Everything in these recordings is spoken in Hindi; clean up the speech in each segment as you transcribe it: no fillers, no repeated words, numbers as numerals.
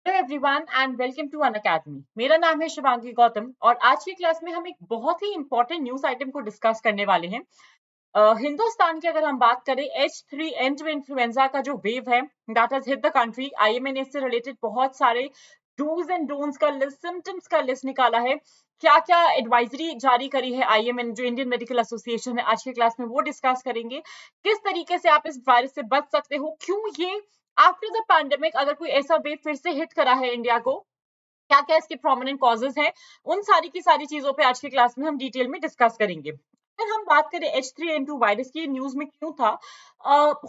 Hello everyone and welcome to Unacademy. मेरा नाम है शिवांगी गौतम और आज की क्लास में हम एक बहुत ही इंपॉर्टेंट न्यूज आइटम को डिस्कस करने वाले हैं। हिंदुस्तान की अगर हम बात करें H3N2 इन्फ्लुएंजा का जो वेव है that has hit the country, IMA ने इससे रिलेटेड बहुत सारे डूज एंड डोंट्स का लिस्ट, सिम्टम्स का लिस्ट निकाला है। क्या क्या एडवाइजरी जारी करी है आईएमए जो इंडियन मेडिकल एसोसिएशन है, आज की क्लास में वो डिस्कस करेंगे। किस तरीके से आप इस वायरस से बच सकते हो, क्यों ये आफ्टर द पैंडेमिक अगर कोई ऐसा वेव फिर से हिट करा है इंडिया को, क्या क्या इसके प्रोमिनेंट कॉजेज हैं, उन सारी की सारी चीजों पे आज की क्लास में हम डिटेल में डिस्कस करेंगे। अगर हम बात करें H3N2 वायरस की, न्यूज में क्यों था,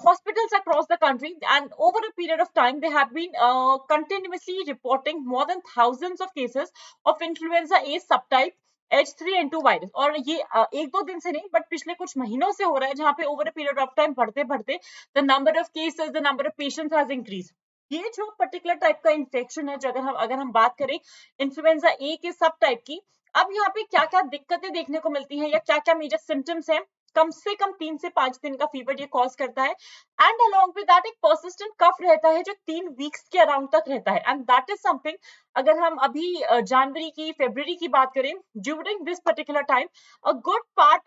hospitals across the country and over a period of time they have been continuously reporting more than thousands of cases of influenza A subtype H3N2 virus. और ये एक दो दिन से नहीं बट पिछले कुछ महीनों से हो रहा है, जहां पे over a period of time बढ़ते बढ़ते the number of cases, the number of patients has increase. ये जो पर्टिकुलर टाइप का इन्फेक्शन है, जो अगर हम बात करें इन्फ्लुएंजा ए के सब टाइप की, अब यहाँ पे क्या क्या दिक्कतें देखने को मिलती हैं या क्या क्या मेजर सिम्टम्स हैं। कम से कम 3 से 5 दिन का फीवर ये कॉज करता है एंड अलोंग विद दैट एक पर्सिस्टेंट कफ रहता है जो 3 वीक्स के अराउंड तक रहता है। एंड दैट इज समथिंग, अगर हम अभी जनवरी की फरवरी की बात करें, during this particular time a good part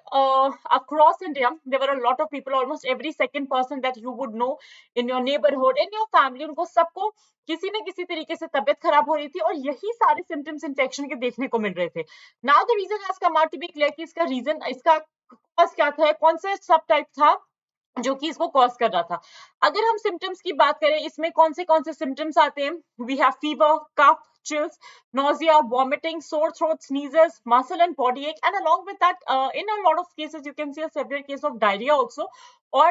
across India, there were a lot of people, almost every second person that you would know in your neighborhood, in your family, उनको सबको किसी न किसी तरीके से तबियत खराब हो रही थी और यही सारे सिम्टम्स इन्फेक्शन के देखने को मिल रहे थे। Now the reason has come out to be clear कि इसका रीजन, इसका कॉज क्या था, कौन सा सब टाइप था जो कि इसको कॉज कर रहा था। अगर हम सिम्टम्स की बात करें, इसमें कौन से सिम्टम्स आते हैं, we have fever, cough, chills, nausea, vomiting, sore throat, sneezes, muscle and body ache, and along with that, in a lot of cases, you can see a severe case of diarrhea also. Or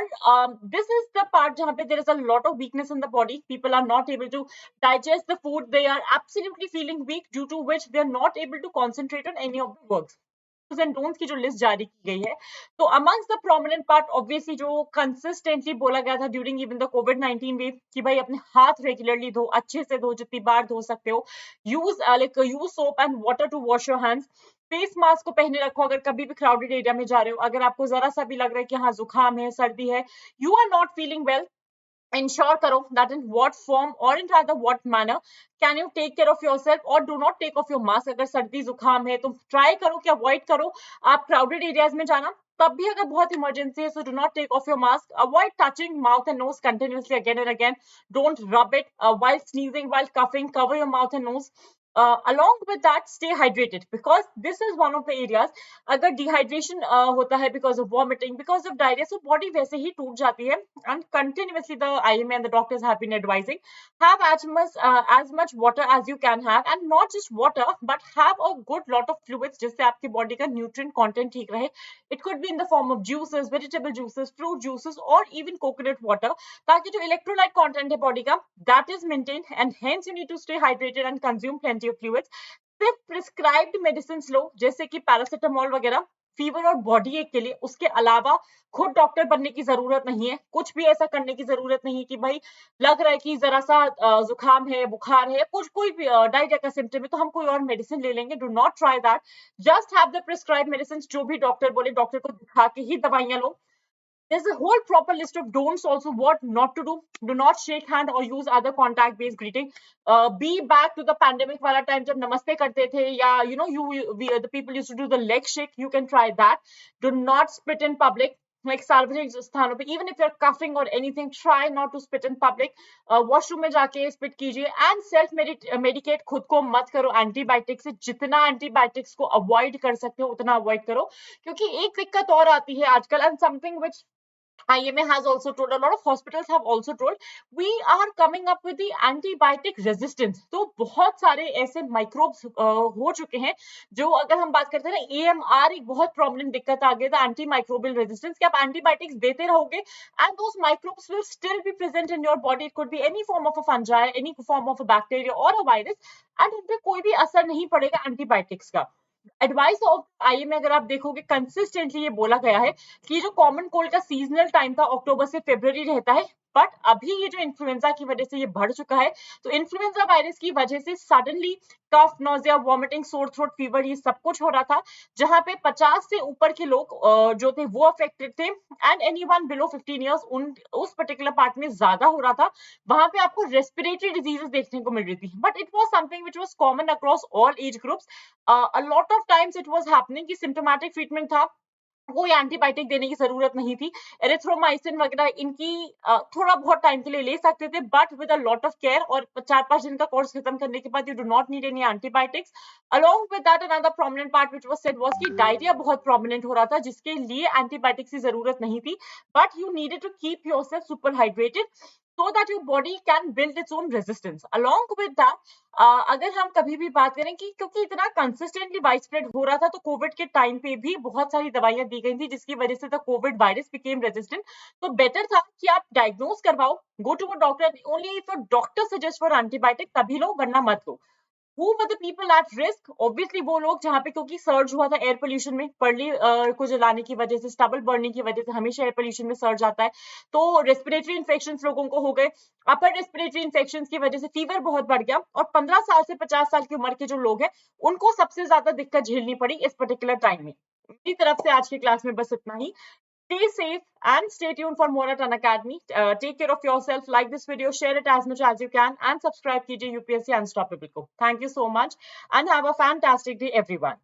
this is the part jahan pe there is a lot of weakness in the body. People are not able to digest the food. They are absolutely feeling weak, due to which they are not able to concentrate on any of the works. And don'ts की जो लिस्ट जारी की गई है, तो amongst the prominent part obviously जो कंसिस्टेंटली बोला गया था during even the covid wave कि भाई अपने हाथ रेगुलरली धो, अच्छे से धो, जितनी बार धो सकते हो, use soap and water to wash your hands, face mask को पहने रखो अगर कभी भी क्राउडेड एरिया में जा रहे हो। अगर आपको जरा सा भी लग रहा है कि हाँ जुकाम है, सर्दी है, you are not feeling well, ensure करो that in what form or in rather what manner can you take care of yourself or do not take off your mask। अगर सर्दी जुकाम है तो ट्राई करो कि अवॉइड करो आप क्राउडेड एरियाज में जाना। तब भी अगर बहुत इमरजेंसी है, so do not take off your mask, avoid touching mouth and nose continuously again and again, don't rub it while sneezing, while coughing, cover your mouth and nose। Along with that, stay hydrated because this is one of the areas, अगर डिहाइड्रेशन होता है because of vomiting, because of diarrhoea, so body वैसे ही टूट जाती है। And continuously the IMA and the doctors have been advising, have as much water as you can have, and not just water but have a good lot of fluids जिससे आपकी बॉडी का न्यूट्रिएंट कंटेंट ठीक रहे। It could be in the form of juices, vegetable juices, fruit juices or even coconut water, ताकि जो इलेक्ट्रोलाइट कंटेंट है बॉडी का that is maintained, and hence you need to stay hydrated and consume plenty of fluids। सिर्फ प्रिस्क्राइब्ड मेडिसिन लो जैसे कि पैरासिटामोल वगैरह फीवर और बॉडी एक के लिए, उसके अलावा खुद डॉक्टर बनने की जरूरत नहीं है, कुछ भी ऐसा करने की जरूरत नहीं है कि भाई लग रहा है कि जरा सा जुकाम है, बुखार है, कुछ कोई भी डायरिया का सिम्टम है तो हम कोई और मेडिसिन ले लेंगे। Do not try that, just have the prescribe medicine, जो भी डॉक्टर बोले डॉक्टर को दिखा के ही दवाइयां लो। There's a whole proper list of don'ts also, what not to do. Do not shake hand or use other contact based greeting. Be back to the pandemic wala time jab namaste karte the, ya the people used to do the leg shake, you can try that। Do not spit in public, like सार्वजनिक स्थानों पे, even if you're coughing or anything, try not to spit in public। Washroom में जाके स्पिट कीजिए एंड सेल्फ मेडिकेट, खुद को मत करो एंटीबायोटिक से, जितना एंटीबायोटिक्स को अवॉइड कर सकते हो उतना अवॉइड करो, क्योंकि एक दिक्कत और आती है आजकल, and something which IMA has also told, a lot of hospitals have also told, we are coming up with the antibiotic resistance। तो बहुत सारे ऐसे माइक्रोब्स हो चुके हैं जो, अगर हम बात करते हैं ना, AMR एक बहुत प्रॉब्लम दिक्कत आ गई था, एंटी माइक्रोबियल रेजिस्टेंस, कि आप एंटीबायोटिक्स देते रहोगे and those microbes will still be present in your body. It could be any form of a fungi, any form of a bacteria और अ वायरस, एंड उन पे कोई भी असर नहीं पड़ेगा एंटीबायोटिक्स का। एडवाइस ऑफ आईएमए अगर आप देखोगे, कंसिस्टेंटली ये बोला गया है कि जो कॉमन कोल्ड का सीजनल टाइम था, अक्टूबर से फरवरी रहता है, बट अभी ये जो इन्फ्लुएंजा की वजह से ये बढ़ चुका है, तो इन्फ्लुएंजा वायरस की वजह से suddenly cough, nausea, vomiting, sore throat, fever, ये सब कुछ हो रहा था, जहां पे 50 से ऊपर के लोग जो थे वो अफेक्टेड थे, एंड एनीवन बिलो 15 इयर्स उस पर्टिकुलर पार्ट में ज्यादा हो रहा था। वहां पे आपको रेस्पिरेटरी डिजीजेस देखने को मिल रही थी, but it was something which was common across all age groups. A lot of times it was happening कि सिम्टोमेटिक ट्रीटमेंट था, कोई एंटीबायोटिक देने की जरूरत नहीं थी। एरिथ्रोमाइसिन वगैरह इनकी थोड़ा बहुत टाइम के लिए ले सकते थे, but with a lot of care, और 4-5 दिन का कोर्स खत्म करने के बाद you do not need any antibiotics. Along with that another prominent part which was said was कि डायरिया बहुत प्रोमिनेंट हो रहा था, जिसके लिए एंटीबायोटिक्स की जरूरत नहीं थी, but you needed to keep yourself super hydrated so that your body can build its own resistance. Along with that, अगर हम कभी भी बात करें कि क्योंकि इतना कंसिस्टेंटली वाइड स्प्रेड हो रहा था, तो कोविड के टाइम पे भी बहुत सारी दवाइयां दी गई थी, जिसकी वजह से the covid virus became resistant. तो बेटर था कि आप डायग्नोज करवाओ, go to a doctor, only if doctor suggest for antibiotic तभी लो, वरना मत लो। Who were the people at risk? Obviously वो लोग जहाँ पे, क्योंकि सर्ज हुआ था एयर पोल्यूशन में, पर्ली को जलाने की वजह से, स्टबल बर्निंग की वजह से हमेशा एयर पोल्यूशन में सर्ज आता है, तो रेस्पिरेटरी इन्फेक्शन लोगों को हो गए। अपर रेस्पिरेटरी इन्फेक्शन की वजह से फीवर बहुत बढ़ गया, और 15 साल से 50 साल की उम्र के जो लोग हैं, उनको सबसे ज्यादा दिक्कत झेलनी पड़ी इस पर्टिकुलर टाइम में। मेरी तरफ से आज की क्लास में बस इतना ही। Stay safe and stay tuned for more at Unacademy. Take care of yourself. Like this video, share it as much as you can, and subscribe कीजिए UPSC Unstoppable को. Thank you so much and have a fantastic day, everyone.